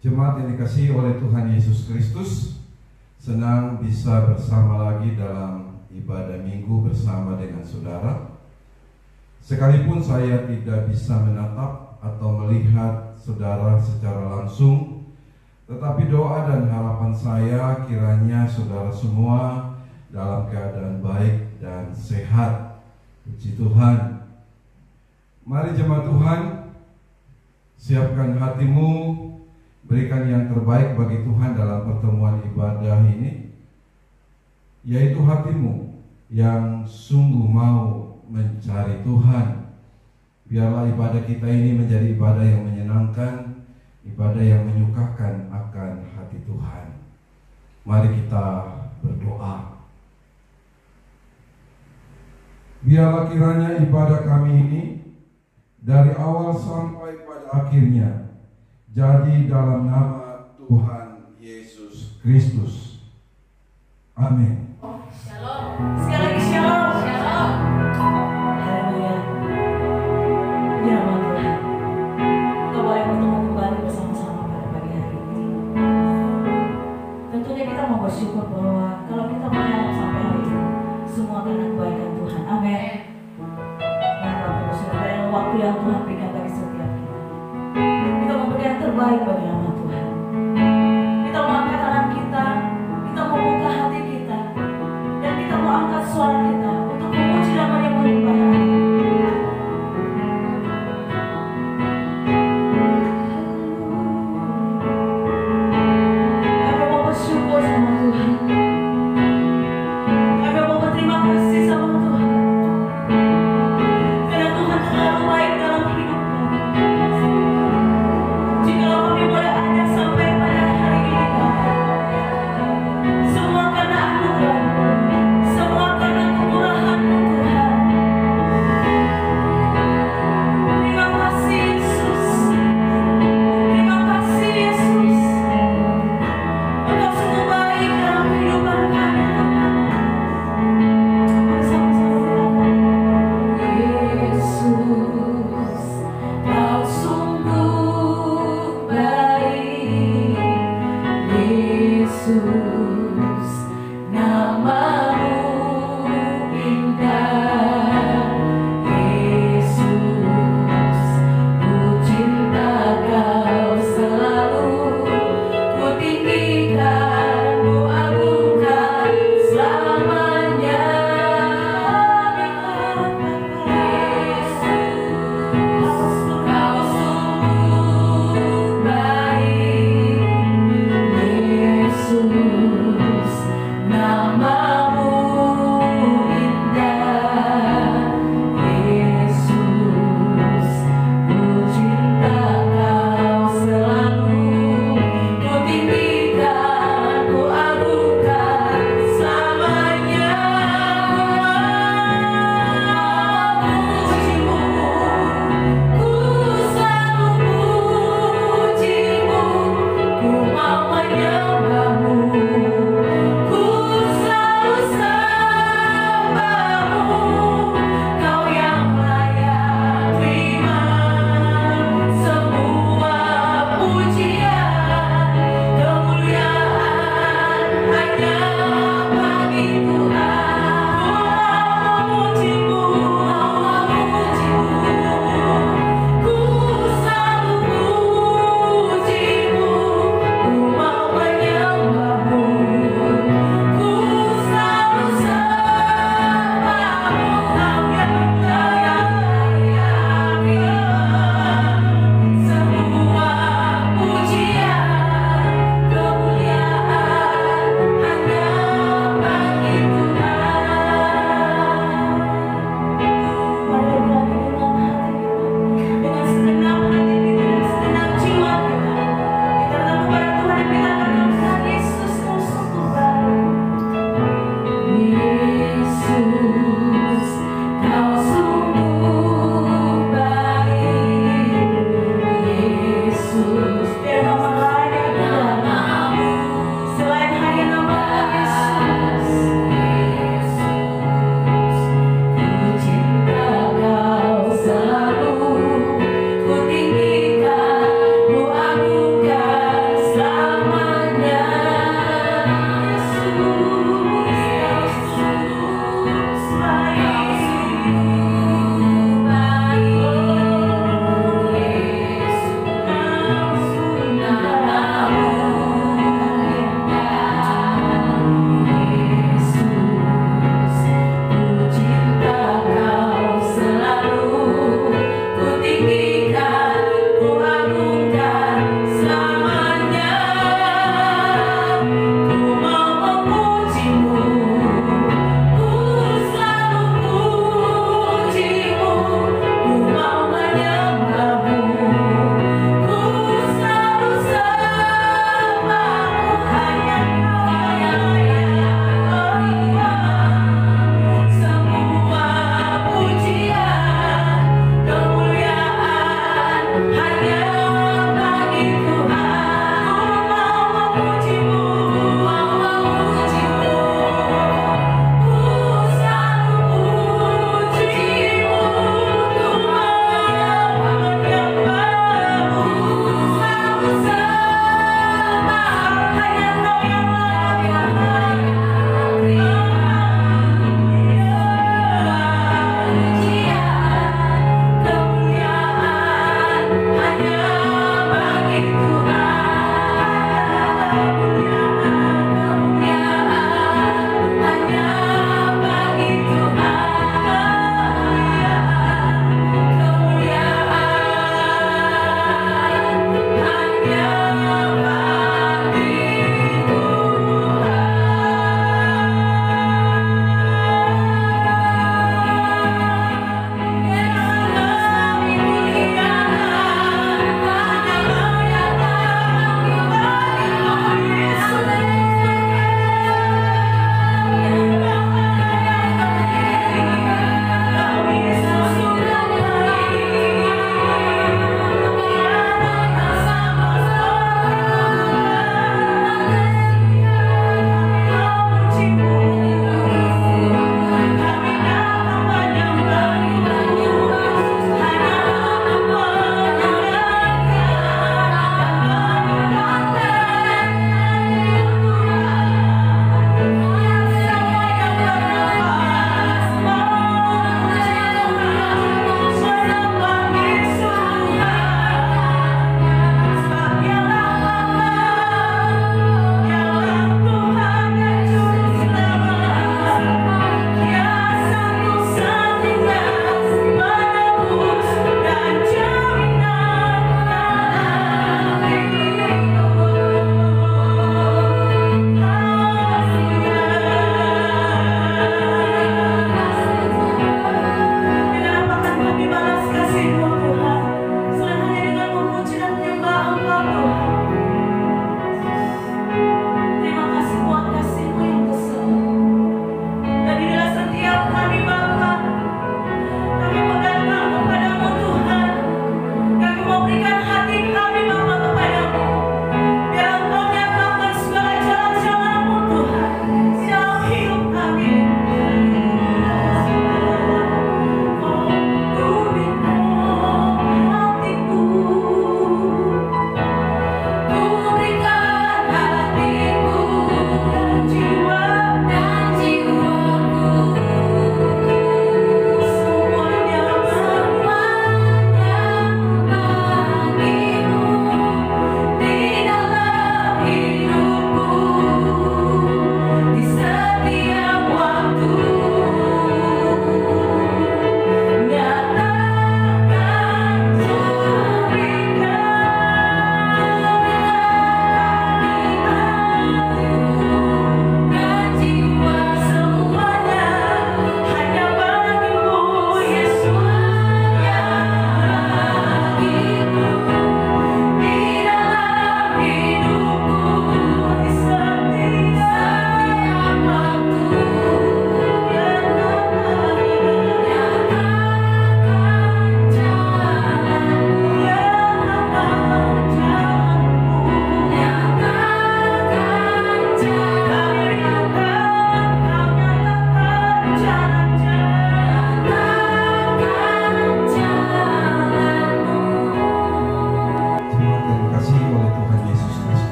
Jemaat yang dikasihi oleh Tuhan Yesus Kristus, senang bisa bersama lagi dalam ibadah minggu bersama dengan saudara. Sekalipun saya tidak bisa menatap atau melihat saudara secara langsung, tetapi doa dan harapan saya kiranya saudara semua dalam keadaan baik dan sehat. Puji Tuhan. Mari jemaat Tuhan, siapkan hatimu, berikan yang terbaik bagi Tuhan dalam pertemuan ibadah ini, yaitu hatimu yang sungguh mau mencari Tuhan. Biarlah ibadah kita ini menjadi ibadah yang menyenangkan, ibadah yang menyukakan akan hati Tuhan. Mari kita berdoa. Biarlah kiranya ibadah kami ini dari awal sampai pada akhirnya jadi dalam nama Tuhan Yesus Kristus. Amin. Shalom. Sekali lagi shalom. Shalom. Haleluya. Ya Tuhan, kita boleh bertemu kembali bersama-sama pada pagi hari ini. Tentunya kita mau bersyukur bahwa kalau kita melihat sampai hari ini, semua karena kebaikan Tuhan. Amin. Dan Bapak Ibu Saudara, dalam waktu yang Tuhan berikan bagi setiap kita, kita memberi yang terbaik bagi nama Tuhan. Kita mau angkat tangan kita mau buka hati kita, dan kita mau angkat suara kita untuk memuji nama yang menyembah. Kami mau bersyukur sama Tuhan. Kami mau berterima kasih sama Tuhan. Karena Tuhan terlalu baik dalam hidup kami. Jikalau kami boleh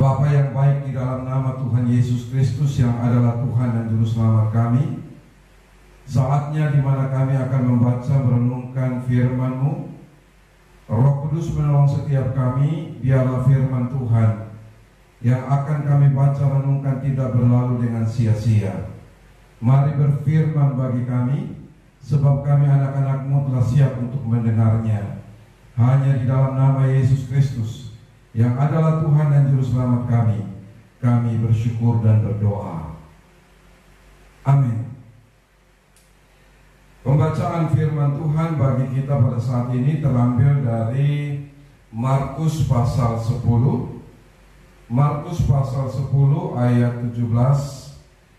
Bapa yang baik, di dalam nama Tuhan Yesus Kristus yang adalah Tuhan dan Juru Selamat kami, saatnya di mana kami akan membaca merenungkan firman-Mu. Roh Kudus menolong setiap kami, biarlah firman Tuhan yang akan kami baca renungkan tidak berlalu dengan sia-sia. Mari berfirman bagi kami, sebab kami anak-anak-Mu telah siap untuk mendengarnya. Hanya di dalam nama Yesus Kristus yang adalah Tuhan dan Juru Selamat kami bersyukur dan berdoa. Amin. Pembacaan firman Tuhan bagi kita pada saat ini terambil dari Markus pasal 10. Markus pasal 10 ayat 17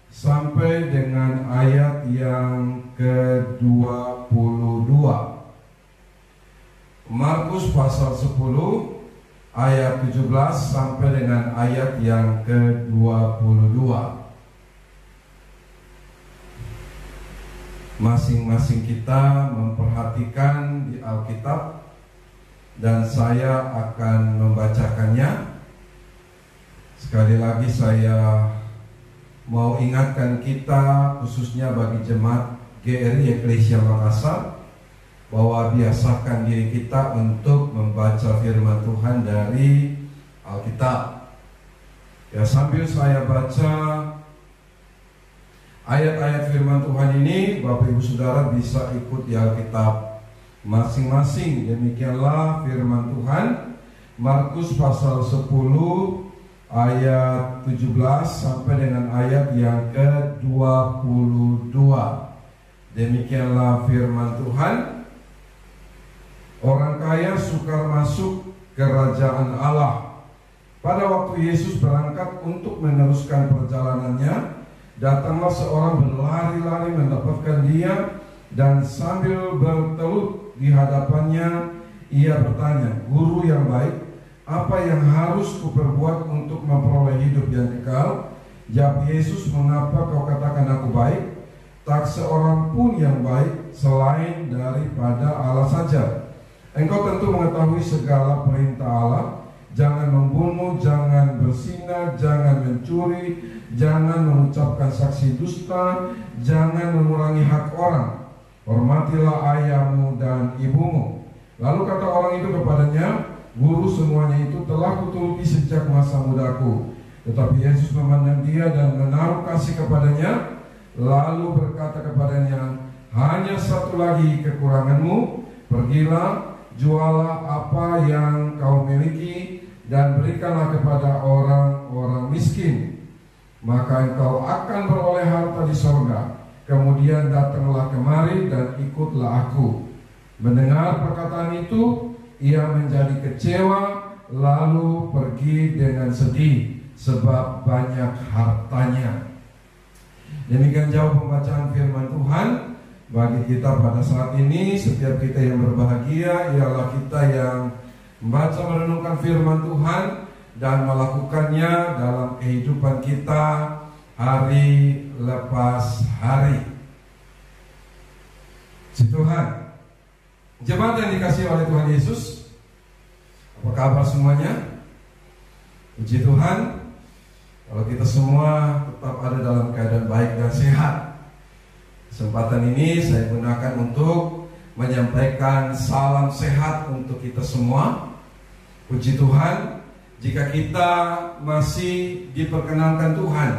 sampai dengan ayat yang ke-22. Markus pasal 10 ayat 17 sampai dengan ayat yang ke-22. Masing-masing kita memperhatikan di Alkitab, dan saya akan membacakannya. Sekali lagi saya mau ingatkan kita, khususnya bagi jemaat GRI Eklesia Makassar, bahwa biasakan diri kita untuk membaca firman Tuhan dari Alkitab. Ya, sambil saya baca ayat-ayat firman Tuhan ini, Bapak Ibu Saudara bisa ikut di Alkitab masing-masing. Demikianlah firman Tuhan, Markus pasal 10 ayat 17 sampai dengan ayat yang ke-22. Demikianlah firman Tuhan. Orang kaya sukar masuk kerajaan Allah. Pada waktu Yesus berangkat untuk meneruskan perjalanannya, datanglah seorang berlari-lari mendapatkan dia, dan sambil bertelut di hadapannya, ia bertanya, "Guru yang baik, apa yang harus kuperbuat untuk memperoleh hidup yang kekal?" Jawab Yesus, "Mengapa kau katakan aku baik? Tak seorang pun yang baik selain daripada Allah saja. Engkau tentu mengetahui segala perintah Allah. Jangan membunuh, jangan berzina, jangan mencuri, jangan mengucapkan saksi dusta, jangan mengurangi hak orang. Hormatilah ayahmu dan ibumu." Lalu kata orang itu kepadanya, "Guru, semuanya itu telah kuturuti sejak masa mudaku." Tetapi Yesus memandang dia dan menaruh kasih kepadanya, lalu berkata kepadanya, "Hanya satu lagi kekuranganmu. Pergilah, jualah apa yang kau miliki dan berikanlah kepada orang-orang miskin, maka engkau akan beroleh harta di sorga. Kemudian datanglah kemari dan ikutlah aku." Mendengar perkataan itu, ia menjadi kecewa, lalu pergi dengan sedih, sebab banyak hartanya. Demikian jauh pembacaan firman Tuhan bagi kita pada saat ini. Setiap kita yang berbahagia ialah kita yang membaca merenungkan firman Tuhan dan melakukannya dalam kehidupan kita hari lepas hari. Si Tuhan, jemaat yang dikasihi oleh Tuhan Yesus, apa kabar semuanya? Puji Tuhan, kalau kita semua tetap ada dalam keadaan baik dan sehat. Kesempatan ini saya gunakan untuk menyampaikan salam sehat untuk kita semua. Puji Tuhan, jika kita masih diperkenankan Tuhan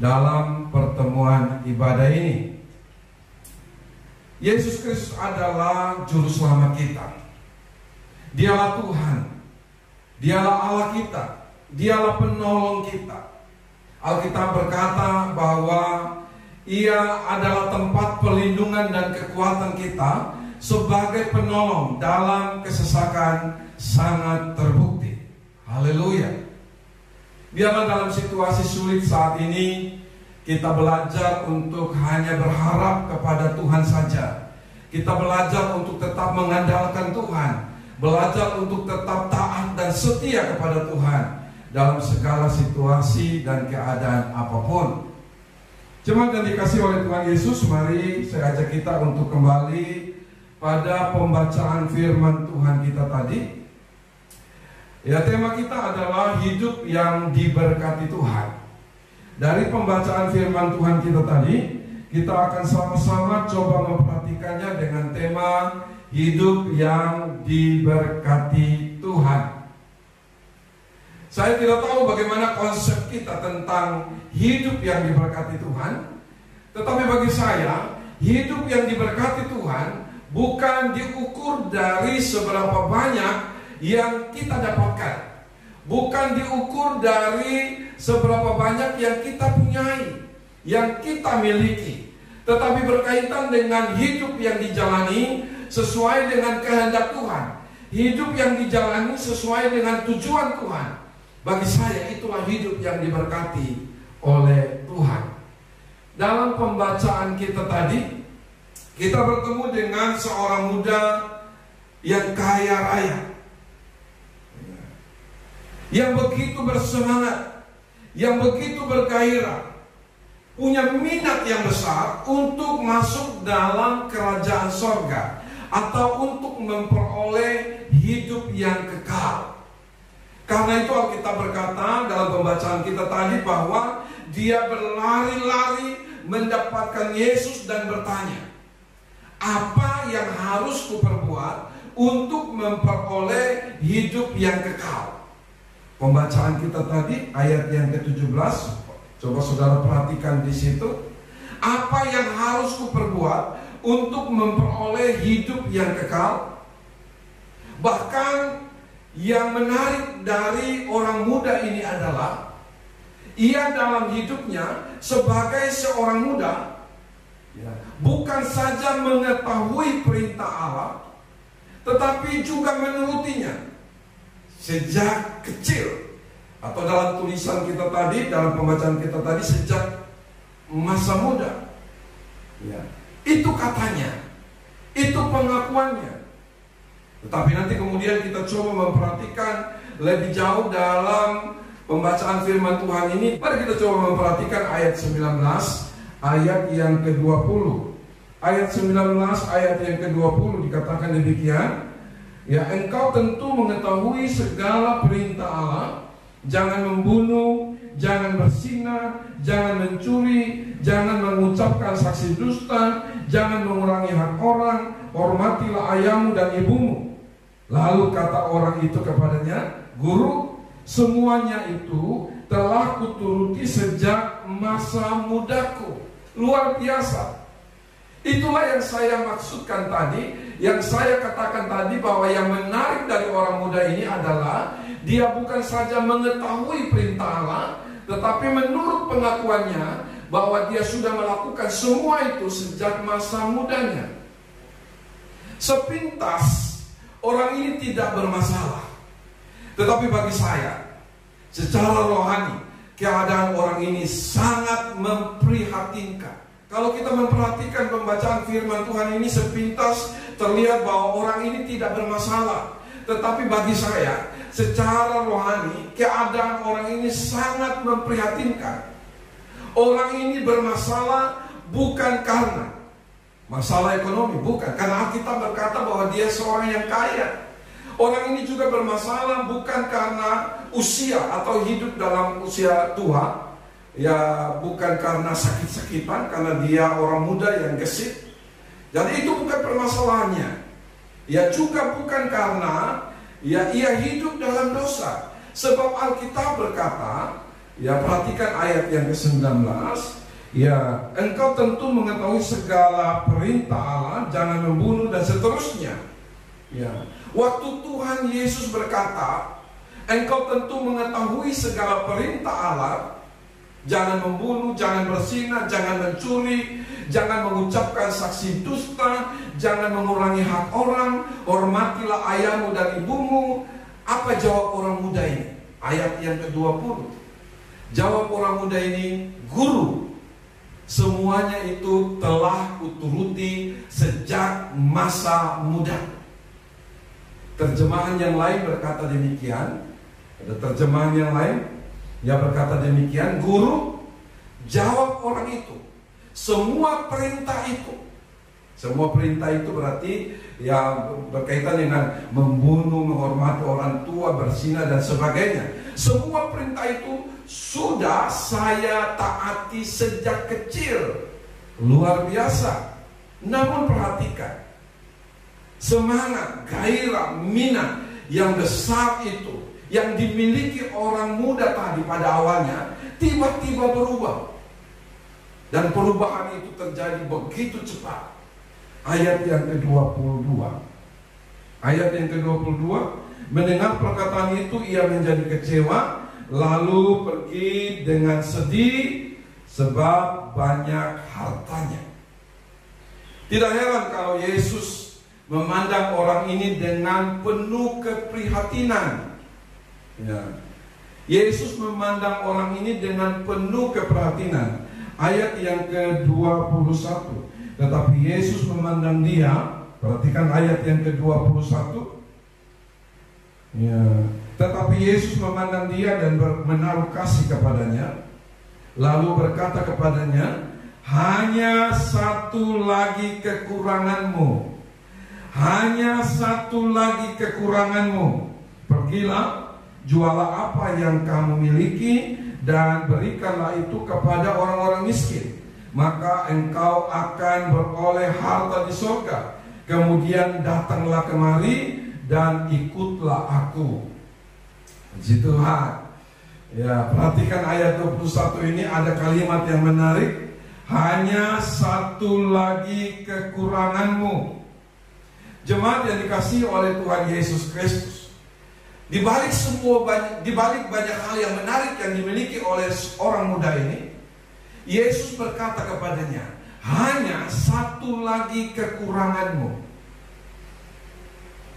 dalam pertemuan ibadah ini. Yesus Kristus adalah Juru Selamat kita. Dialah Tuhan, Dialah Allah kita, Dialah penolong kita. Alkitab berkata bahwa Ia adalah tempat perlindungan dan kekuatan kita sebagai penolong dalam kesesakan sangat terbukti. Haleluya. Biarlah dalam situasi sulit saat ini kita belajar untuk hanya berharap kepada Tuhan saja. Kita belajar untuk tetap mengandalkan Tuhan, belajar untuk tetap taat dan setia kepada Tuhan dalam segala situasi dan keadaan apapun. Jemaat yang dikasihi oleh Tuhan Yesus, mari saya ajak kita untuk kembali pada pembacaan firman Tuhan kita tadi. Ya, tema kita adalah hidup yang diberkati Tuhan. Dari pembacaan firman Tuhan kita tadi, kita akan sama-sama coba memperhatikannya dengan tema hidup yang diberkati Tuhan. Saya tidak tahu bagaimana konsep kita tentang hidup yang diberkati Tuhan, tetapi bagi saya, hidup yang diberkati Tuhan bukan diukur dari seberapa banyak yang kita dapatkan, bukan diukur dari seberapa banyak yang kita punyai, yang kita miliki, tetapi berkaitan dengan hidup yang dijalani sesuai dengan kehendak Tuhan, hidup yang dijalani sesuai dengan tujuan Tuhan. Bagi saya itulah hidup yang diberkati oleh Tuhan. Dalam pembacaan kita tadi, kita bertemu dengan seorang muda yang kaya raya, yang begitu bersemangat, yang begitu bergairah, punya minat yang besar untuk masuk dalam kerajaan sorga, atau untuk memperoleh hidup yang kekal. Karena itu Alkitab berkata dalam pembacaan kita tadi bahwa dia berlari-lari mendapatkan Yesus dan bertanya, apa yang harus kuperbuat untuk memperoleh hidup yang kekal? Pembacaan kita tadi ayat yang ke-17, coba saudara perhatikan di situ. Apa yang harus kuperbuat untuk memperoleh hidup yang kekal? Bahkan yang menarik dari orang muda ini adalah ia dalam hidupnya sebagai seorang muda bukan saja mengetahui perintah Allah, tetapi juga menurutinya sejak kecil, atau dalam tulisan kita tadi, dalam pembacaan kita tadi, sejak masa muda. Ya, itu katanya, itu pengakuannya. Tetapi nanti kemudian kita coba memperhatikan lebih jauh dalam pembacaan firman Tuhan ini. Mari kita coba memperhatikan ayat 19, ayat yang ke-20. Ayat 19, ayat yang ke-20 dikatakan demikian. Ya, engkau tentu mengetahui segala perintah Allah. Jangan membunuh, jangan berzina, jangan mencuri, jangan mengucapkan saksi dusta, jangan mengurangi hak orang, hormatilah ayahmu dan ibumu. Lalu kata orang itu kepadanya, Guru, semuanya itu telah kuturuti sejak masa mudaku. Luar biasa. Itulah yang saya maksudkan tadi, yang saya katakan tadi, bahwa yang menarik dari orang muda ini adalah dia bukan saja mengetahui perintah Allah, tetapi menurut pengakuannya bahwa dia sudah melakukan semua itu sejak masa mudanya. Sepintas orang ini tidak bermasalah, tetapi bagi saya secara rohani keadaan orang ini sangat memprihatinkan. Kalau kita memperhatikan pembacaan firman Tuhan ini, sepintas terlihat bahwa orang ini tidak bermasalah. Tetapi bagi saya, secara rohani, keadaan orang ini sangat memprihatinkan. Orang ini bermasalah bukan karena masalah ekonomi, bukan. Karena Alkitab berkata bahwa dia seorang yang kaya. Orang ini juga bermasalah bukan karena usia atau hidup dalam usia tua. Ya, bukan karena sakit-sakitan, karena dia orang muda yang gesit. Jadi itu bukan permasalahannya. Ya, juga bukan karena ia hidup dalam dosa. Sebab Alkitab berkata, ya, perhatikan ayat yang ke-19, ya, engkau tentu mengetahui segala perintah Allah, jangan membunuh dan seterusnya. Ya, waktu Tuhan Yesus berkata, engkau tentu mengetahui segala perintah Allah, jangan membunuh, jangan berzina, jangan mencuri, jangan mengucapkan saksi dusta, jangan mengurangi hak orang, hormatilah ayahmu dan ibumu. Apa jawab orang muda ini? Ayat yang ke-20. Jawab orang muda ini, Guru, semuanya itu telah kuturuti sejak masa muda. Terjemahan yang lain berkata demikian. Ada terjemahan yang lain yang berkata demikian, Guru, jawab orang itu, semua perintah itu Semua perintah itu berarti yang berkaitan dengan membunuh, menghormati orang tua, berzina dan sebagainya. Semua perintah itu sudah saya taati sejak kecil. Luar biasa. Namun perhatikan, semangat, gairah, minat yang besar itu, yang dimiliki orang muda tadi pada awalnya, tiba-tiba berubah. Dan perubahan itu terjadi begitu cepat. Ayat yang ke-22. Ayat yang ke-22, mendengar perkataan itu ia menjadi kecewa, lalu pergi dengan sedih sebab banyak hartanya. Tidak heran kalau Yesus memandang orang ini dengan penuh keprihatinan. Ya. Yesus memandang orang ini dengan penuh keprihatinan. Ayat yang ke-21. Tetapi Yesus memandang dia, perhatikan ayat yang ke-21. Ya. Tetapi Yesus memandang dia dan menaruh kasih kepadanya, lalu berkata kepadanya, hanya satu lagi kekuranganmu. Hanya satu lagi kekuranganmu. Pergilah, jualah apa yang kamu miliki dan berikanlah itu kepada orang-orang miskin, maka engkau akan beroleh harta di surga. Kemudian datanglah kemari dan ikutlah aku. Puji Tuhan. Ya, perhatikan ayat 21 ini ada kalimat yang menarik. Hanya satu lagi kekuranganmu. Jemaat yang dikasihi oleh Tuhan Yesus Kristus, di balik banyak hal yang menarik yang dimiliki oleh orang muda ini, Yesus berkata kepadanya, hanya satu lagi kekuranganmu.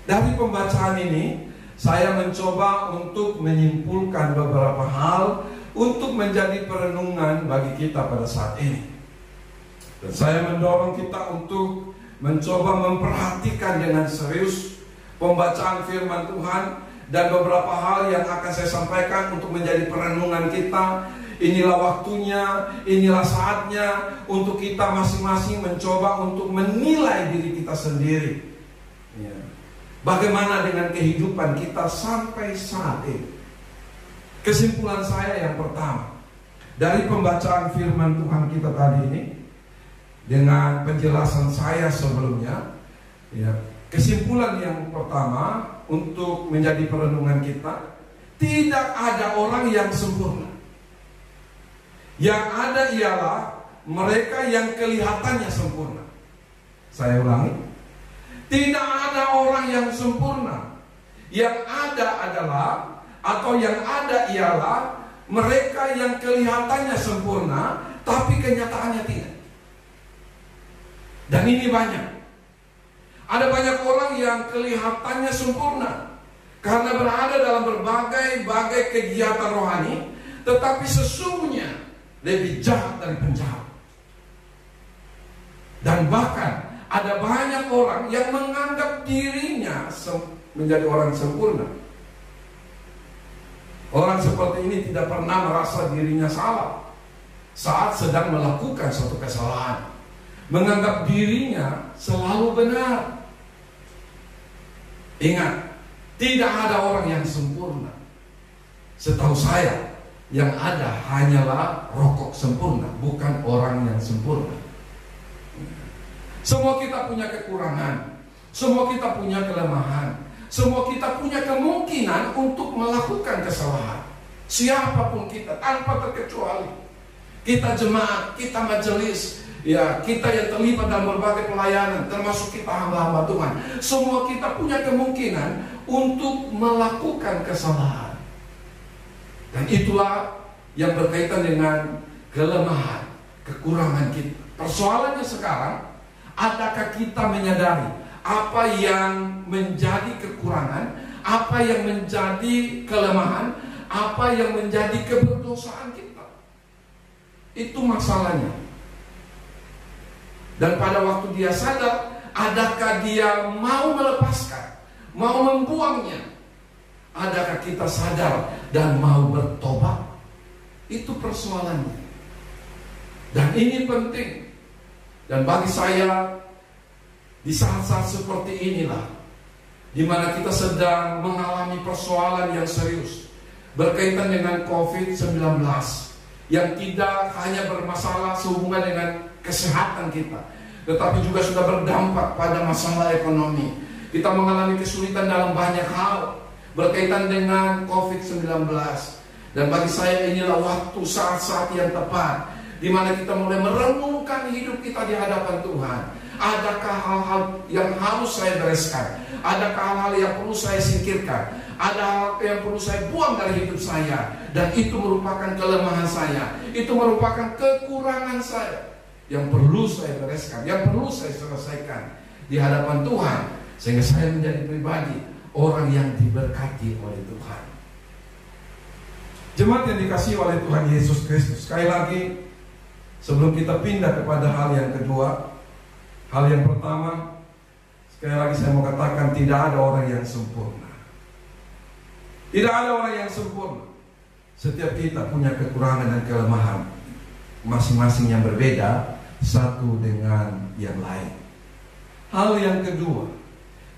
Dari pembacaan ini, saya mencoba untuk menyimpulkan beberapa hal untuk menjadi perenungan bagi kita pada saat ini. Dan saya mendorong kita untuk mencoba memperhatikan dengan serius pembacaan firman Tuhan dan beberapa hal yang akan saya sampaikan untuk menjadi perenungan kita. Inilah waktunya, inilah saatnya untuk kita masing-masing mencoba untuk menilai diri kita sendiri. Ya. Bagaimana dengan kehidupan kita sampai saat ini? Kesimpulan saya yang pertama, dari pembacaan firman Tuhan kita tadi ini, dengan penjelasan saya sebelumnya, ya, kesimpulan yang pertama untuk menjadi perenungan kita, tidak ada orang yang sempurna. Yang ada ialah mereka yang kelihatannya sempurna. Saya ulangi, tidak ada orang yang sempurna. Yang ada adalah, atau yang ada ialah mereka yang kelihatannya sempurna, tapi kenyataannya tidak. Dan ini banyak. Ada banyak orang yang kelihatannya sempurna karena berada dalam berbagai kegiatan rohani, tetapi sesungguhnya lebih jahat dari penjahat. Dan bahkan ada banyak orang yang menganggap dirinya menjadi orang sempurna. Orang seperti ini tidak pernah merasa dirinya salah saat sedang melakukan suatu kesalahan. Menganggap dirinya selalu benar. Ingat, tidak ada orang yang sempurna. Setahu saya, yang ada hanyalah rokok sempurna, bukan orang yang sempurna. Semua kita punya kekurangan, semua kita punya kelemahan, semua kita punya kemungkinan untuk melakukan kesalahan. Siapapun kita, tanpa terkecuali. Kita jemaat, kita majelis, ya, kita yang terlibat dalam berbagai pelayanan, termasuk kita hamba-hamba Tuhan, semua kita punya kemungkinan untuk melakukan kesalahan. Dan itulah yang berkaitan dengan kelemahan, kekurangan kita. Persoalannya sekarang, adakah kita menyadari apa yang menjadi kekurangan, apa yang menjadi kelemahan, apa yang menjadi keberdosaan kita? Itu masalahnya. Dan pada waktu dia sadar, adakah dia mau melepaskan, mau membuangnya? Adakah kita sadar dan mau bertobat? Itu persoalannya. Dan ini penting. Dan bagi saya, Di saat-saat seperti inilah, di mana kita sedang mengalami persoalan yang serius berkaitan dengan COVID-19, yang tidak hanya bermasalah sehubungan dengan kesehatan kita, tetapi juga sudah berdampak pada masalah ekonomi. Kita mengalami kesulitan dalam banyak hal berkaitan dengan COVID-19. Dan bagi saya inilah waktu, saat-saat yang tepat di mana kita mulai merenungkan hidup kita di hadapan Tuhan. Adakah hal-hal yang harus saya bereskan? Adakah hal-hal yang perlu saya singkirkan? Ada hal yang perlu saya buang dari hidup saya, dan itu merupakan kelemahan saya, itu merupakan kekurangan saya yang perlu saya bereskan, yang perlu saya selesaikan di hadapan Tuhan, sehingga saya menjadi pribadi orang yang diberkati oleh Tuhan. Jemaat yang dikasihi oleh Tuhan Yesus Kristus, sekali lagi sebelum kita pindah kepada hal yang kedua, hal yang pertama, sekali lagi saya mau katakan, tidak ada orang yang sempurna. Tidak ada orang yang sempurna. Setiap kita punya kekurangan dan kelemahan masing-masing yang berbeda satu dengan yang lain. Hal yang kedua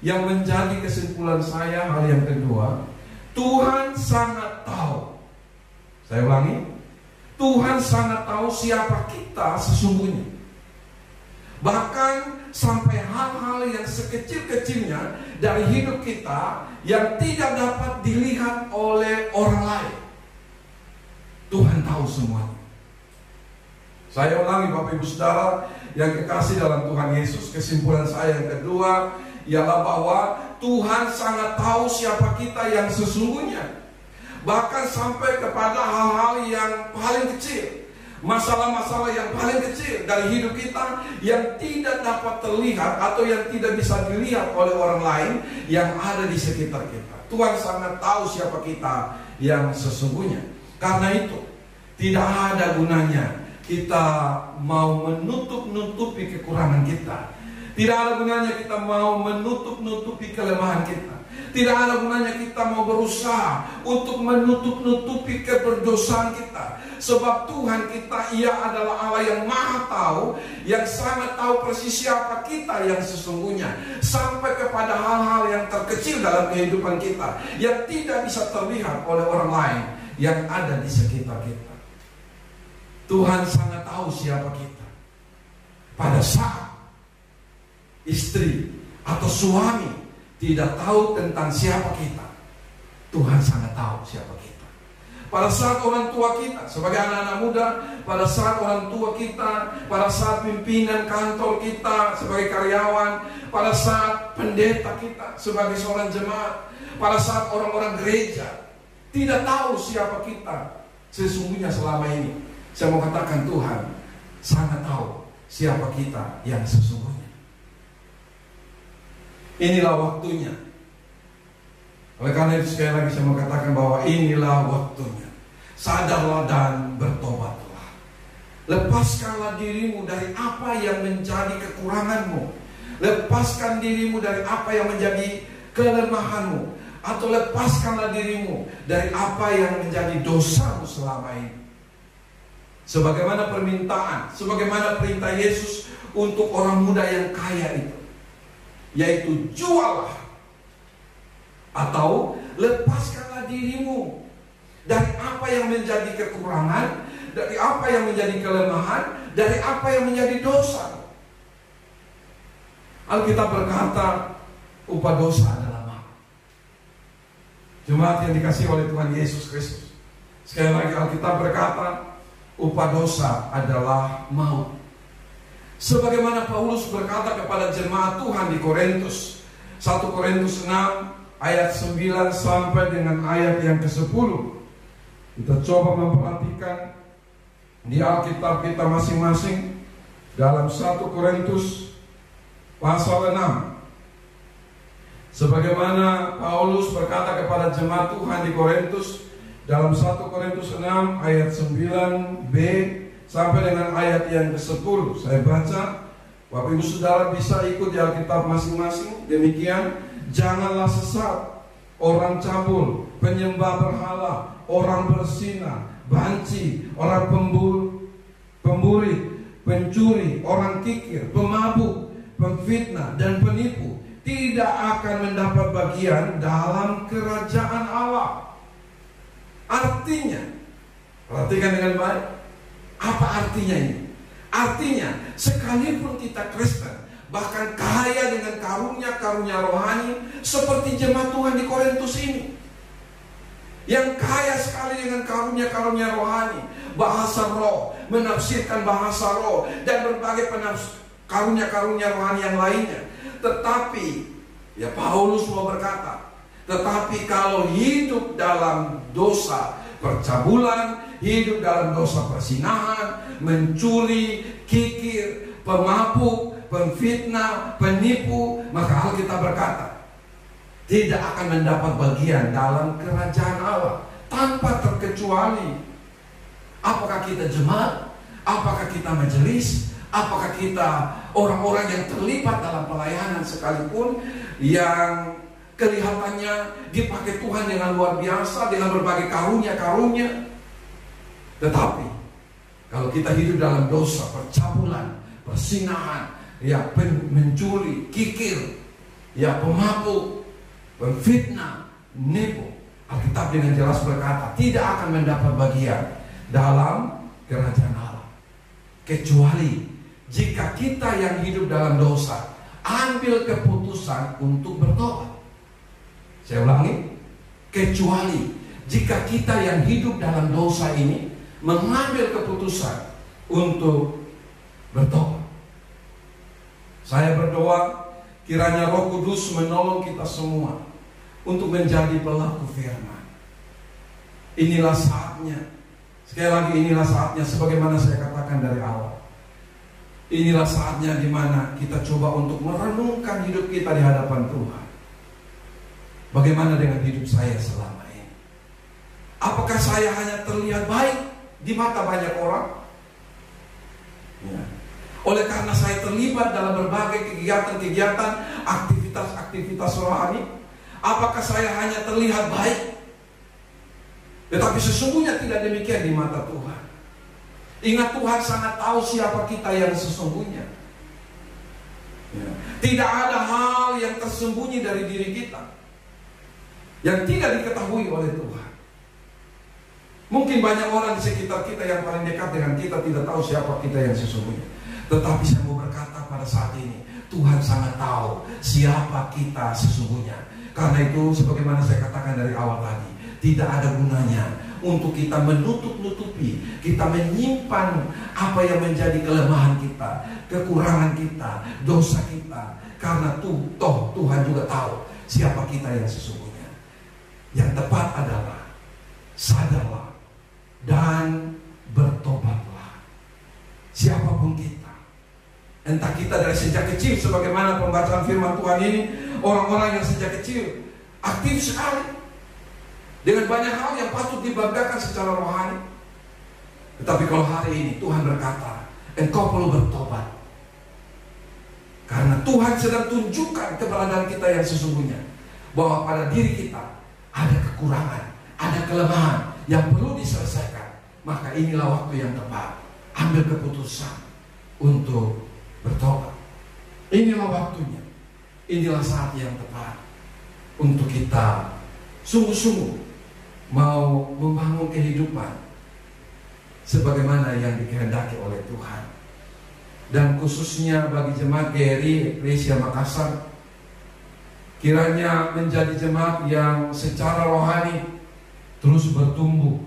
yang menjadi kesimpulan saya, hal yang kedua, Tuhan sangat tahu. Saya ulangi, Tuhan sangat tahu siapa kita sesungguhnya. Bahkan sampai hal-hal yang sekecil-kecilnya dari hidup kita yang tidak dapat dilihat oleh orang lain, Tuhan tahu semuanya. Saya ulangi Bapak Ibu Saudara yang kekasih dalam Tuhan Yesus, kesimpulan saya yang kedua ialah bahwa Tuhan sangat tahu siapa kita yang sesungguhnya. Bahkan sampai kepada hal-hal yang paling kecil, masalah-masalah yang paling kecil dari hidup kita yang tidak dapat terlihat atau yang tidak bisa dilihat oleh orang lain yang ada di sekitar kita. Tuhan sangat tahu siapa kita yang sesungguhnya. Karena itu tidak ada gunanya kita mau menutup-nutupi kekurangan kita. Tidak ada gunanya kita mau menutup-nutupi kelemahan kita. Tidak ada gunanya kita mau berusaha untuk menutup-nutupi keberdosaan kita. Sebab Tuhan kita, Ia adalah Allah yang maha tahu, yang sangat tahu persis siapa kita yang sesungguhnya, sampai kepada hal-hal yang terkecil dalam kehidupan kita, yang tidak bisa terlihat oleh orang lain yang ada di sekitar kita. Tuhan sangat tahu siapa kita. Pada saat istri atau suami tidak tahu tentang siapa kita, Tuhan sangat tahu siapa kita. Pada saat orang tua kita sebagai anak-anak muda, pada saat orang tua kita, pada saat pimpinan kantor kita sebagai karyawan, pada saat pendeta kita sebagai seorang jemaat, pada saat orang-orang gereja tidak tahu siapa kita sesungguhnya selama ini, saya mau katakan Tuhan sangat tahu siapa kita yang sesungguhnya. Inilah waktunya. Oleh karena itu sekali lagi saya mau katakan bahwa inilah waktunya. Sadarlah dan bertobatlah. Lepaskanlah dirimu dari apa yang menjadi kekuranganmu. Lepaskan dirimu dari apa yang menjadi kelemahanmu. Atau lepaskanlah dirimu dari apa yang menjadi dosamu selama ini. Sebagaimana permintaan, sebagaimana perintah Yesus untuk orang muda yang kaya itu, yaitu juallah atau lepaskanlah dirimu dari apa yang menjadi kekurangan, dari apa yang menjadi kelemahan, dari apa yang menjadi dosa. Alkitab berkata upah dosa adalah maut. Jemaat yang dikasihi oleh Tuhan Yesus Kristus, sekali lagi Alkitab berkata upah dosa adalah maut. Sebagaimana Paulus berkata kepada jemaat Tuhan di Korintus, 1 Korintus 6 ayat 9 sampai dengan ayat yang ke-10. Kita coba memperhatikan di Alkitab kita masing-masing dalam 1 Korintus pasal 6. Sebagaimana Paulus berkata kepada jemaat Tuhan di Korintus dalam 1 Korintus 6 ayat 9b sampai dengan ayat yang ke-10. Saya baca, Bapak Ibu Saudara bisa ikut di Alkitab masing-masing. Demikian, janganlah sesat, orang cabul, penyembah berhala, orang berzina, banci, orang pemburi, pencuri, orang kikir, pemabuk, pemfitnah, dan penipu tidak akan mendapat bagian dalam kerajaan Allah. Artinya, perhatikan dengan baik. Apa artinya ini? Artinya, sekalipun kita Kristen, bahkan kaya dengan karunia-karunia rohani, seperti jemaat Tuhan di Korintus ini, yang kaya sekali dengan karunia-karunia rohani, bahasa roh, menafsirkan bahasa roh, dan berbagai karunia-karunia rohani yang lainnya. Tetapi, ya Paulus mau berkata, tetapi kalau hidup dalam dosa percabulan, hidup dalam dosa persinahan, mencuri, kikir, pemabuk, pemfitnah, penipu, maka Alkitab berkata, tidak akan mendapat bagian dalam kerajaan Allah, tanpa terkecuali. Apakah kita jemaat? Apakah kita majelis? Apakah kita orang-orang yang terlibat dalam pelayanan sekalipun, yang kelihatannya dipakai Tuhan dengan luar biasa, dengan berbagai karunia-karunia. Tetapi kalau kita hidup dalam dosa, percabulan, persinahan, ya mencuri, kikir, ya pemabuk, pemfitnah, nipu, Alkitab dengan jelas berkata tidak akan mendapat bagian dalam kerajaan Allah. Kecuali jika kita yang hidup dalam dosa ambil keputusan untuk bertobat. Saya ulangi, kecuali jika kita yang hidup dalam dosa ini mengambil keputusan untuk bertobat. Saya berdoa kiranya Roh Kudus menolong kita semua untuk menjadi pelaku firman. Inilah saatnya. Sekali lagi, inilah saatnya, sebagaimana saya katakan dari awal. Inilah saatnya di mana kita coba untuk merenungkan hidup kita di hadapan Tuhan. Bagaimana dengan hidup saya selama ini? Apakah saya hanya terlihat baik di mata banyak orang? Ya. Oleh karena saya terlibat dalam berbagai kegiatan-kegiatan, aktivitas-aktivitas rohani, apakah saya hanya terlihat baik? Tetapi sesungguhnya tidak demikian di mata Tuhan. Ingat, Tuhan sangat tahu siapa kita yang sesungguhnya. Ya. Tidak ada hal yang tersembunyi dari diri kita yang tidak diketahui oleh Tuhan. Mungkin banyak orang di sekitar kita yang paling dekat dengan kita tidak tahu siapa kita yang sesungguhnya. Tetapi saya mau berkata pada saat ini, Tuhan sangat tahu siapa kita sesungguhnya. Karena itu, sebagaimana saya katakan dari awal tadi, tidak ada gunanya untuk kita menutup-nutupi, kita menyimpan apa yang menjadi kelemahan kita, kekurangan kita, dosa kita. Karena toh Tuhan juga tahu siapa kita yang sesungguhnya. Yang tepat adalah sadarlah dan bertobatlah. Siapapun kita, entah kita dari sejak kecil, sebagaimana pembacaan firman Tuhan ini, orang-orang yang sejak kecil aktif sekali dengan banyak hal yang patut dibanggakan secara rohani. Tetapi kalau hari ini Tuhan berkata, engkau perlu bertobat, karena Tuhan sedang tunjukkan keberadaan kita yang sesungguhnya, bahwa pada diri kita ada kekurangan, ada kelemahan yang perlu diselesaikan. Maka inilah waktu yang tepat, ambil keputusan untuk bertobat. Inilah waktunya, inilah saat yang tepat untuk kita sungguh-sungguh mau membangun kehidupan sebagaimana yang dikehendaki oleh Tuhan. Dan khususnya bagi jemaat GRI Eklesia Makassar, kiranya menjadi jemaat yang secara rohani terus bertumbuh,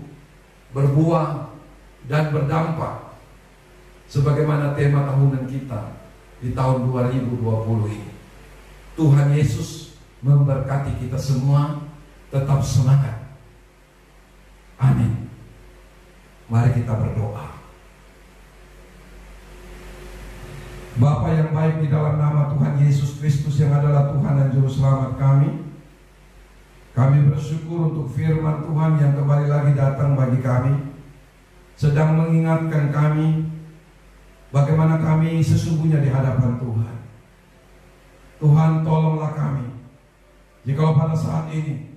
berbuah, dan berdampak sebagaimana tema tahunan kita di tahun 2020 ini. Tuhan Yesus memberkati kita semua. Tetap semangat. Amin. Mari kita berdoa. Bapa yang baik, di dalam nama Tuhan Yesus Kristus yang adalah Tuhan dan Juru Selamat kami bersyukur untuk firman Tuhan yang kembali lagi datang bagi kami, sedang mengingatkan kami bagaimana kami sesungguhnya di hadapan Tuhan. Tuhan, tolonglah kami jika pada saat ini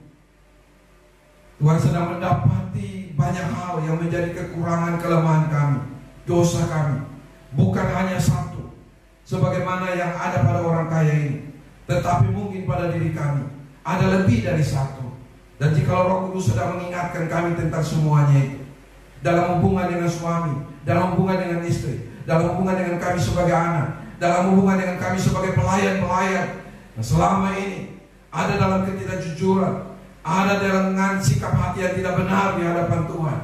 Tuhan sedang mendapati banyak hal yang menjadi kekurangan, kelemahan kami, dosa kami, bukan hanya satu, sebagaimana yang ada pada orang kaya ini. Tetapi mungkin pada diri kami ada lebih dari satu. Dan jika Roh Kudus sedang mengingatkan kami tentang semuanya itu, dalam hubungan dengan suami, dalam hubungan dengan istri, dalam hubungan dengan kami sebagai anak, dalam hubungan dengan kami sebagai pelayan-pelayan yang selama ini ada dalam ketidakjujuran, ada dengan sikap hati yang tidak benar di hadapan Tuhan,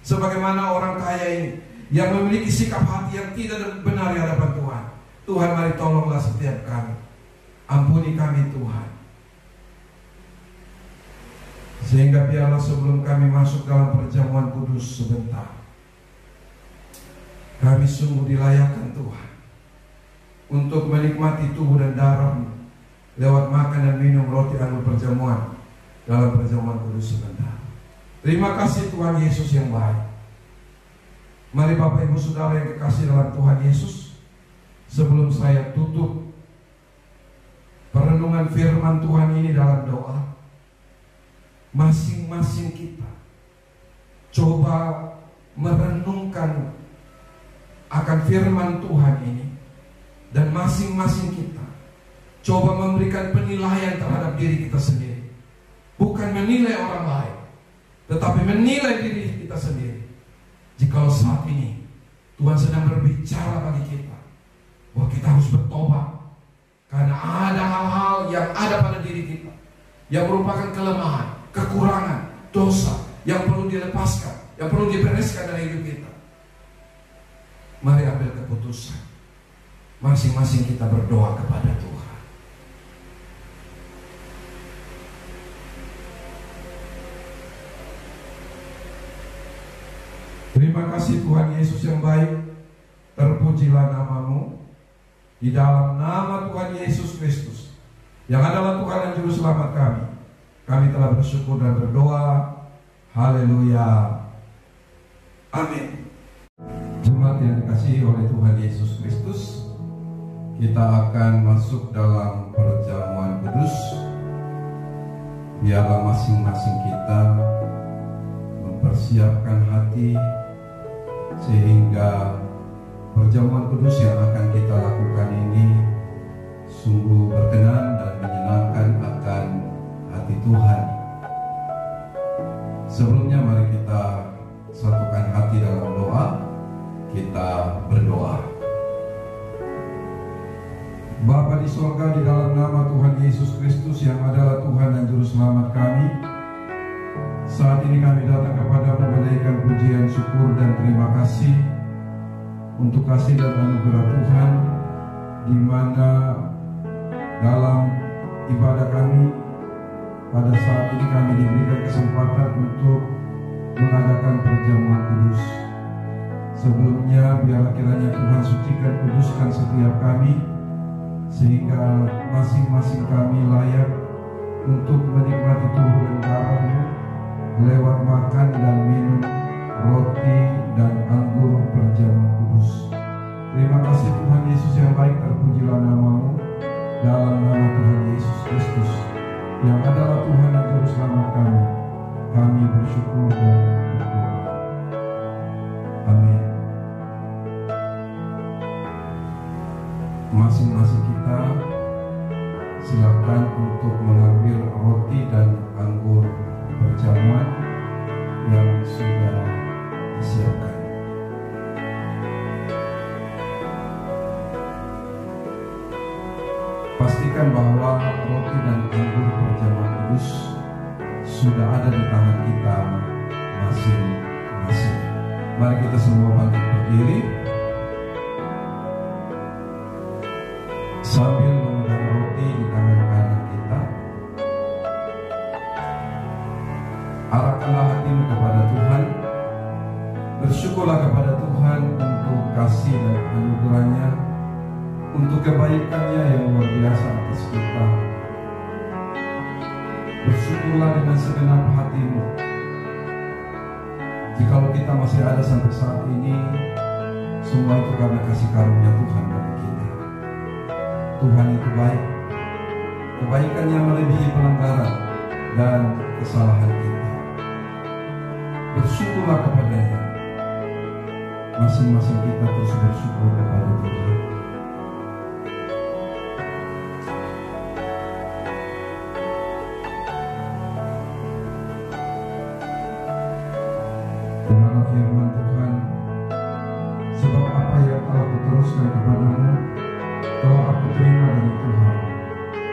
sebagaimana orang kaya ini yang memiliki sikap hati yang tidak benar di hadapan Tuhan. Tuhan, mari tolonglah setiap kami, ampuni kami Tuhan, sehingga biarlah sebelum kami masuk dalam perjamuan kudus sebentar, kami sungguh dilayakkan Tuhan untuk menikmati tubuh dan darah-Mu lewat makan dan minum roti anggur perjamuan dalam perjamuan kudus sebentar. Terima kasih Tuhan Yesus yang baik. Mari Bapak Ibu Saudara yang kekasih dalam Tuhan Yesus, sebelum saya tutup perenungan firman Tuhan ini dalam doa, masing-masing kita coba merenungkan akan firman Tuhan ini, dan masing-masing kita coba memberikan penilaian terhadap diri kita sendiri. Bukan menilai orang lain, tetapi menilai diri kita sendiri. Jikalau saat ini Tuhan sedang berbicara bagi kita bahwa kita harus bertobat, karena ada hal-hal yang ada pada diri kita yang merupakan kelemahan, kekurangan, dosa yang perlu dilepaskan, yang perlu dibereskan dari hidup kita. Mari ambil keputusan, masing-masing kita berdoa kepada Tuhan. Terima kasih Tuhan Yesus yang baik, terpujilah nama-Mu. Di dalam nama Tuhan Yesus Kristus, yang adalah Tuhan dan Juru Selamat kami telah bersyukur dan berdoa. Haleluya. Amin. Jemaat yang dikasihi oleh Tuhan Yesus Kristus, kita akan masuk dalam perjamuan kudus. Biarlah masing-masing kita mempersiapkan hati, sehingga perjamuan kudus yang akan kita lakukan ini sungguh berkenan dan menyenangkan akan hati Tuhan. Sebelumnya mari kita satukan hati dalam doa. Kita berdoa. Bapa di sorga, di dalam nama Tuhan Yesus Kristus yang adalah Tuhan dan Juru Selamat kami, saat ini kami datang kepada-Mu menaikkan pujian, syukur dan terima kasih untuk kasih dan anugerah Tuhan, di mana dalam ibadah kami pada saat ini kami diberikan kesempatan untuk mengadakan perjamuan kudus. Sebelumnya biarlah kiranya Tuhan sucikan, kuduskan setiap kami, sehingga masing-masing kami layak untuk menikmati tubuh dan darah-Mu lewat makan dan minum roti dan anggur perjamuan kudus. Terima kasih Tuhan Yesus yang baik, terpujilah nama-Mu. Dalam nama Tuhan Yesus Kristus yang adalah Tuhan dan Juru Selamat kami bersyukur dan berdoa. Amin. Masing-masing kita silakan untuk mengambil roti dan anggur perjamuan yang sudah disiapkan. Pastikan bahwa roti dan anggur perjamuan kudus sudah ada di tangan kita masing-masing. Mari kita semua bangkit berdiri sambil memegang roti di tangan kanan kita. Arahkanlah hatimu kepada Tuhan. Bersyukurlah kepada Tuhan untuk kasih dan anugerah-Nya, untuk kebaikan-Nya yang luar biasa atas kita. Bersyukurlah dengan segenap hatimu. Jikalau kita masih ada sampai saat ini, semua itu karena kasih karunia Tuhan bagi kita. Tuhan itu baik, kebaikan-Nya melebihi pelanggaran dan kesalahan kita. Bersyukurlah kepada-Nya. Masing-masing kita terus bersyukur kepada Tuhan. Dengarlah firman Tuhan, sebab apa yang telah kuteruskan kepadamu telah aku terima dari Tuhan,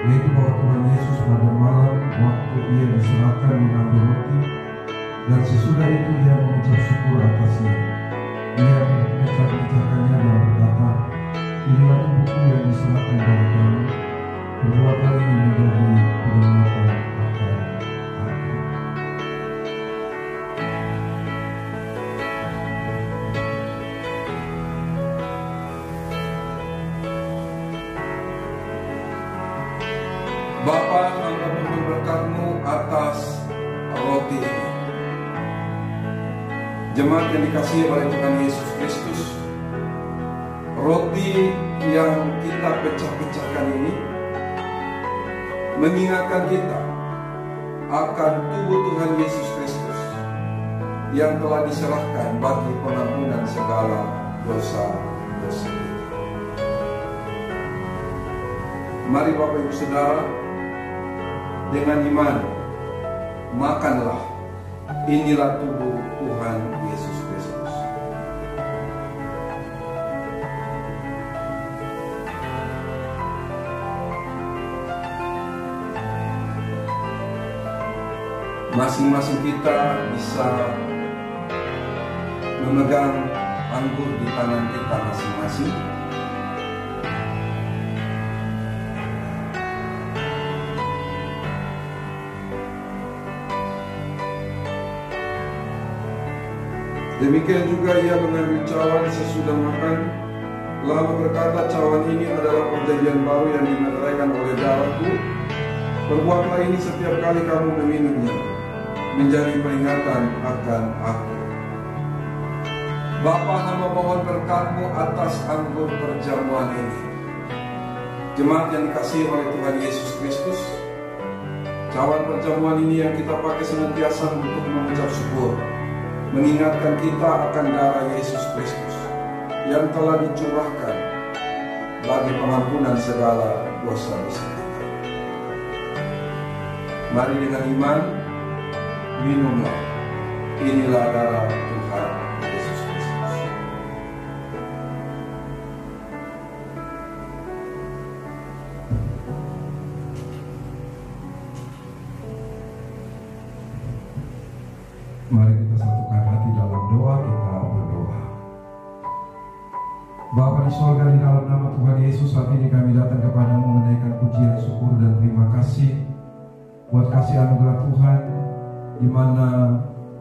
yaitu bahwa Tuhan Yesus pada malam waktu ia diserahkan mengambil roti, dan sesudah itu ia mengucap syukur atasnya. Ia memecah-mecahkannya dan berkata, inilah tubuhku yang diserahkan dari kamu, perbuatan ini menjadi peringatan akan aku. Bapa, hamba mohon berkat-Mu atas roti ini. Jemaat yang dikasihi oleh Tuhan Yesus Kristus, roti yang kita pecah-pecahkan ini mengingatkan kita akan tubuh Tuhan Yesus Kristus yang telah diserahkan bagi pengampunan segala dosa-dosa kita. Mari Bapak Ibu Saudara, dengan iman makanlah, inilah tubuh Tuhan Yesus Kristus. Masing-masing kita bisa memegang anggur di tangan kita masing-masing. Demikian juga ia mengambil cawan sesudah makan, lalu berkata, cawan ini adalah perjanjian baru yang dimeteraikan oleh darahku. Perbuatlah ini setiap kali kamu meminumnya, menjadi peringatan akan aku. Bapa, hamba mohon berkat-Mu atas anggur perjamuan ini. Jemaat yang dikasihi oleh Tuhan Yesus Kristus, cawan perjamuan ini yang kita pakai senantiasa untuk mengucap syukur, mengingatkan kita akan darah Yesus Kristus yang telah dicurahkan bagi pengampunan segala dosa-dosa kita. Mari dengan iman minumlah, inilah darah Tuhan Yesus Kristus. Mari kita satukan hati dalam doa, kita berdoa. Bapa di surga, di dalam nama Tuhan Yesus, saat ini kami datang kepadamu menaikkan pujian, syukur dan terima kasih buat kasih anugerah Tuhan, di mana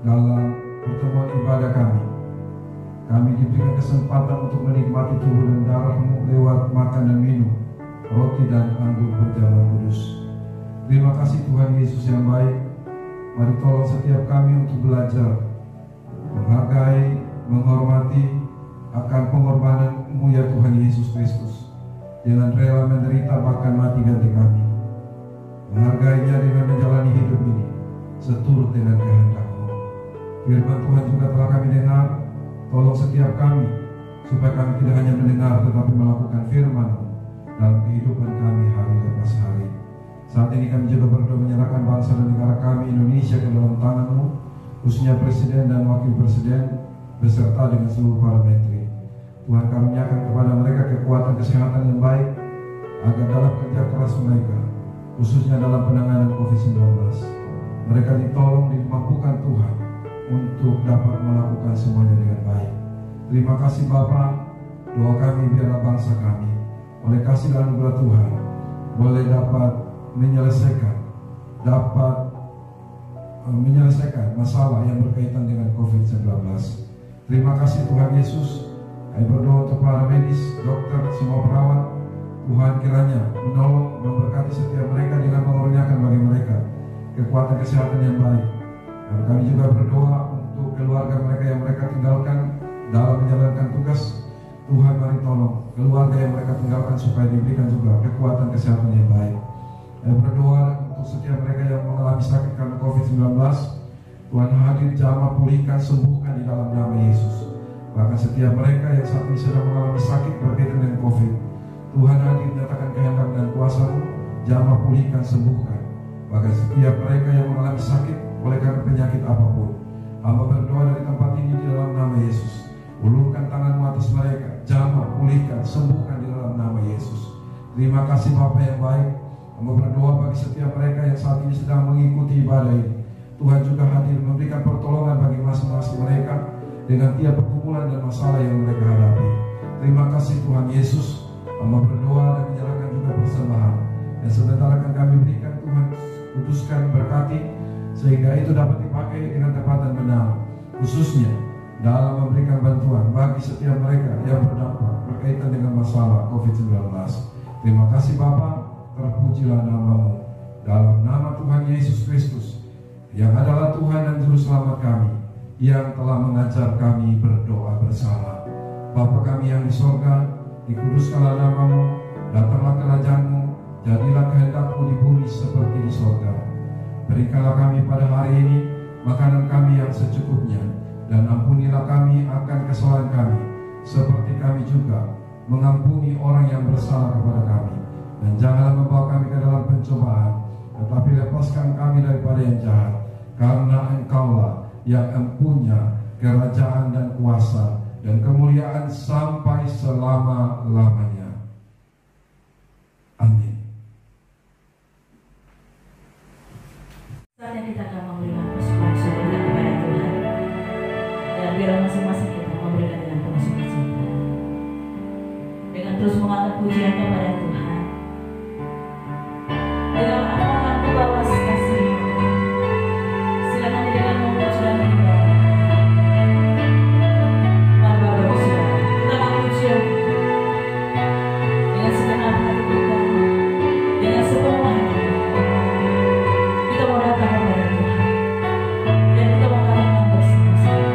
dalam pertemuan ibadah kami diberikan kesempatan untuk menikmati tubuh dan darah-Mu lewat makan dan minum roti dan anggur perjamuan kudus. Terima kasih Tuhan Yesus yang baik. Mari tolong setiap kami untuk belajar menghargai, menghormati akan pengorbanan-Mu ya Tuhan Yesus Kristus, dengan rela menderita bahkan mati ganti kami. Menghargainya dengan menjalani hidup ini seturut dengan kehendak-Mu. Firman Tuhan juga telah kami dengar. Tolong setiap kami supaya kami tidak hanya mendengar tetapi melakukan firman-Mu dalam kehidupan kami hari lepas hari. Saat ini kami juga berdoa menyerahkan bangsa dan negara kami Indonesia ke dalam tangan-Mu, khususnya Presiden dan Wakil Presiden beserta dengan seluruh para menteri. Tuhan, karuniakan kepada mereka kekuatan kesehatan yang baik agar dalam kerja keras mereka, khususnya dalam penanganan COVID-19, mereka ditolong, dimampukan Tuhan untuk dapat melakukan semuanya dengan baik. Terima kasih Bapa. Doa kami biarlah bangsa kami oleh kasih dan anugerah Tuhan boleh dapat menyelesaikan masalah yang berkaitan dengan COVID-19. Terima kasih Tuhan Yesus. Kami berdoa untuk para medis, dokter, semua perawat. Tuhan kiranya menolong, memberkati setiap mereka dengan mengurniakan bagi mereka kekuatan kesehatan yang baik. Dan kami juga berdoa untuk keluarga mereka yang mereka tinggalkan dalam menjalankan tugas. Tuhan, mari tolong keluarga yang mereka tinggalkan supaya diberikan juga kekuatan kesehatan yang baik. Saya berdoa untuk setiap mereka yang mengalami sakit karena COVID-19. Tuhan hadir, jamah, pulihkan, sembuhkan di dalam nama Yesus. Bahkan setiap mereka yang saat ini sedang mengalami sakit berkaitan dengan COVID, Tuhan hadir, nyatakan kehendak dan kuasa-Mu, jamah, pulihkan, sembuhkan. Bahkan setiap mereka yang mengalami sakit oleh karena penyakit apapun, hamba berdoa dari tempat ini sembuhkan di dalam nama Yesus. Terima kasih Bapa yang baik. Hamba berdoa bagi setiap mereka yang saat ini sedang mengikuti ibadah ini. Tuhan juga hadir memberikan pertolongan bagi masing-masing mereka dengan tiap pergumulan dan masalah yang mereka hadapi. Terima kasih Tuhan Yesus. Hamba berdoa dan menyerahkan juga persembahan yang sebentar akan kami berikan. Tuhan kuduskan, berkati, sehingga itu dapat dipakai dengan tepat dan benar, khususnya dalam memberikan bantuan bagi setiap mereka yang berdampak berkaitan dengan masalah COVID-19. Terima kasih Bapa, terpujilah nama-Mu. Dalam nama Tuhan Yesus Kristus, yang adalah Tuhan dan Juru Selamat kami, yang telah mengajar kami berdoa bersama. Bapa kami yang di sorga, dikuduskanlah nama-Mu, datanglah kerajaan-Mu, jadilah kehendak-Mu di bumi seperti di sorga. Berikanlah kami pada hari ini makanan kami yang secukupnya, dan ampunilah kami akan kesalahan kami, seperti kami juga mengampuni orang yang bersalah kepada kami. Dan janganlah membawa kami ke dalam pencobaan, tetapi lepaskan kami daripada yang jahat, karena Engkaulah yang empunya kerajaan dan kuasa dan kemuliaan sampai selama-lamanya. Amin. Saatnya kita akan memberikan persembahan syukur kepada Tuhan, dan biarlah masing-masing kita memberikan dengan penuh sukacita, dengan terus mengangkat pujian kepada Tuhan. Dengan apa aku bawa kasih, silakan dengan memuji dan menyembah. Mari Bapak Ibu Saudara, kita memuji dengan segenap hati kita, dengan sepenuh hati kita mau datang kepada Tuhan, dan kita mau katakan bersama-sama.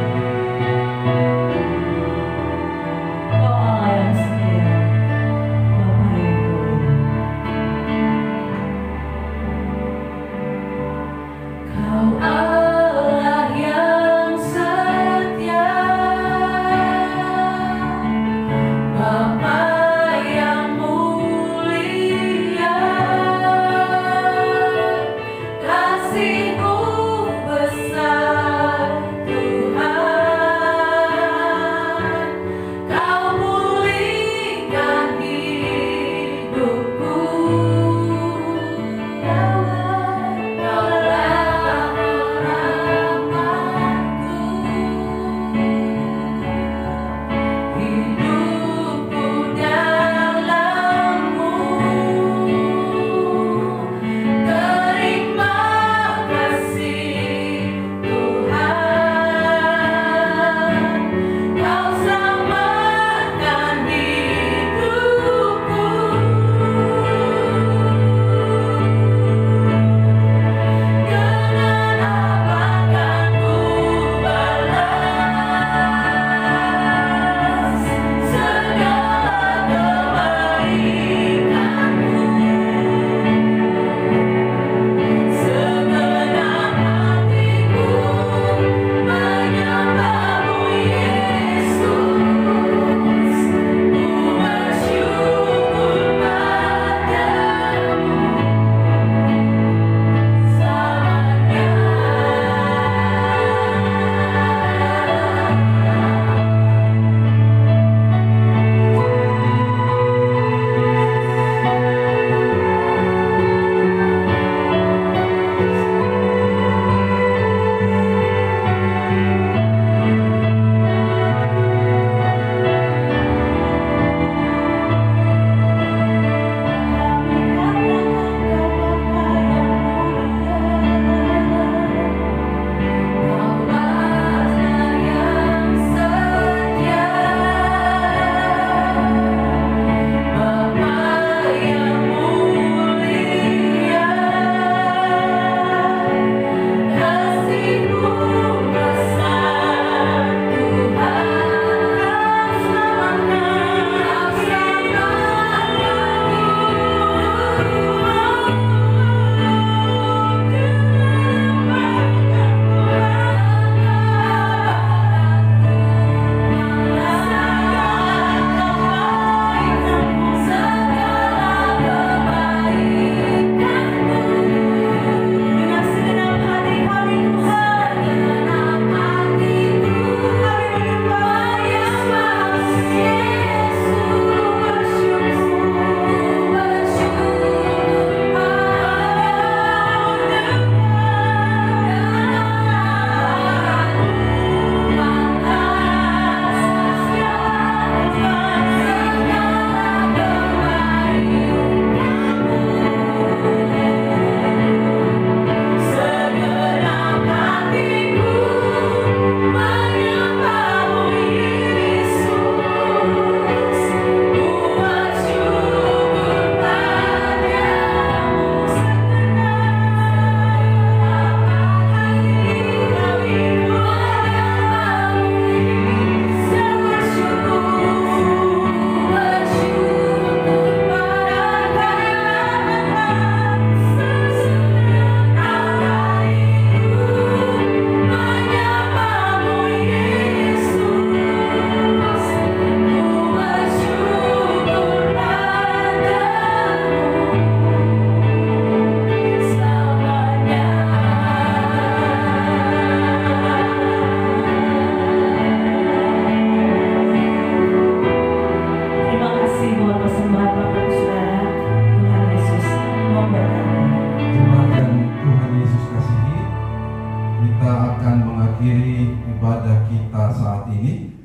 ibadah kita saat ini,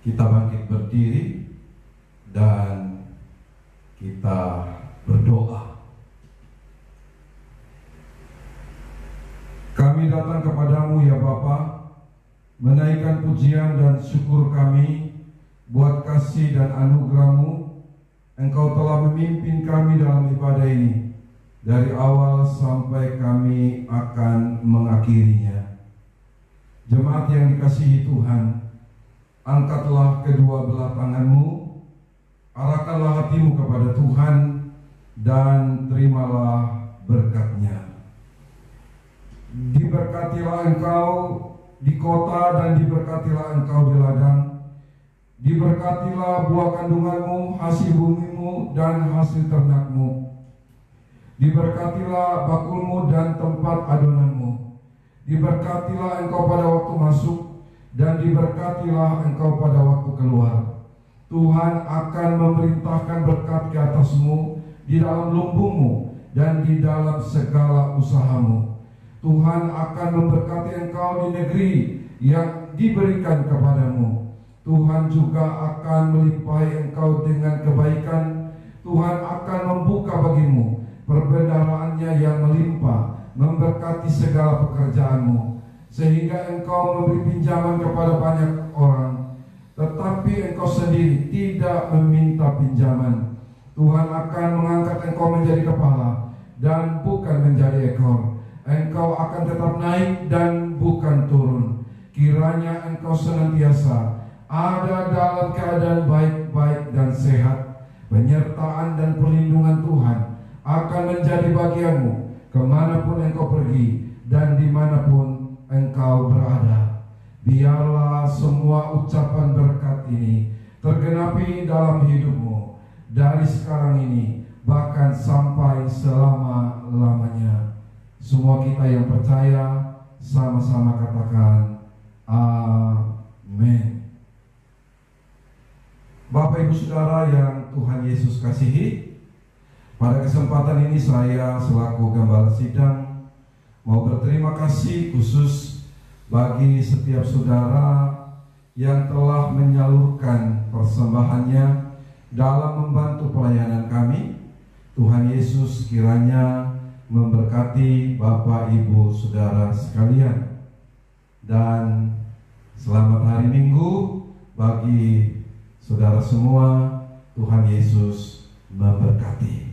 kita bangkit berdiri dan kita berdoa. Kami datang kepadamu ya Bapa, menaikkan pujian dan syukur kami buat kasih dan anugerah-Mu. Engkau telah memimpin kami dalam ibadah ini dari awal sampai kami akan mengakhirinya. Jemaat yang dikasihi Tuhan, angkatlah kedua belah tangan-Mu, arahkanlah hatimu kepada Tuhan, dan terimalah berkat-Nya. Diberkatilah engkau di kota dan diberkatilah engkau di ladang. Diberkatilah buah kandunganmu, hasil bumimu, dan hasil ternakmu. Diberkatilah bakulmu dan tempat adonanmu. Diberkatilah engkau pada waktu masuk, dan diberkatilah engkau pada waktu keluar. Tuhan akan memerintahkan berkat ke atasmu di dalam lumbungmu dan di dalam segala usahamu. Tuhan akan memberkati engkau di negeri yang diberikan kepadamu. Tuhan juga akan melimpahi engkau dengan kebaikan. Tuhan akan membuka bagimu perbendaharaan-Nya yang melimpah, memberkati segala pekerjaanmu, sehingga engkau memberi pinjaman kepada banyak orang, tetapi engkau sendiri tidak meminta pinjaman. Tuhan akan mengangkat engkau menjadi kepala dan bukan menjadi ekor. Engkau akan tetap naik dan bukan turun. Kiranya engkau senantiasa ada dalam keadaan baik-baik dan sehat. Penyertaan dan perlindungan Tuhan akan menjadi bagianmu kemanapun engkau pergi dan dimanapun engkau berada. Biarlah semua ucapan berkat ini tergenapi dalam hidupmu dari sekarang ini bahkan sampai selama-lamanya. Semua kita yang percaya sama-sama katakan amin. Bapak Ibu Saudara yang Tuhan Yesus kasihi, pada kesempatan ini saya selaku Gembala Sidang mau berterima kasih khusus bagi setiap saudara yang telah menyalurkan persembahannya dalam membantu pelayanan kami. Tuhan Yesus kiranya memberkati Bapak Ibu Saudara sekalian, dan selamat hari Minggu bagi saudara semua. Tuhan Yesus memberkati.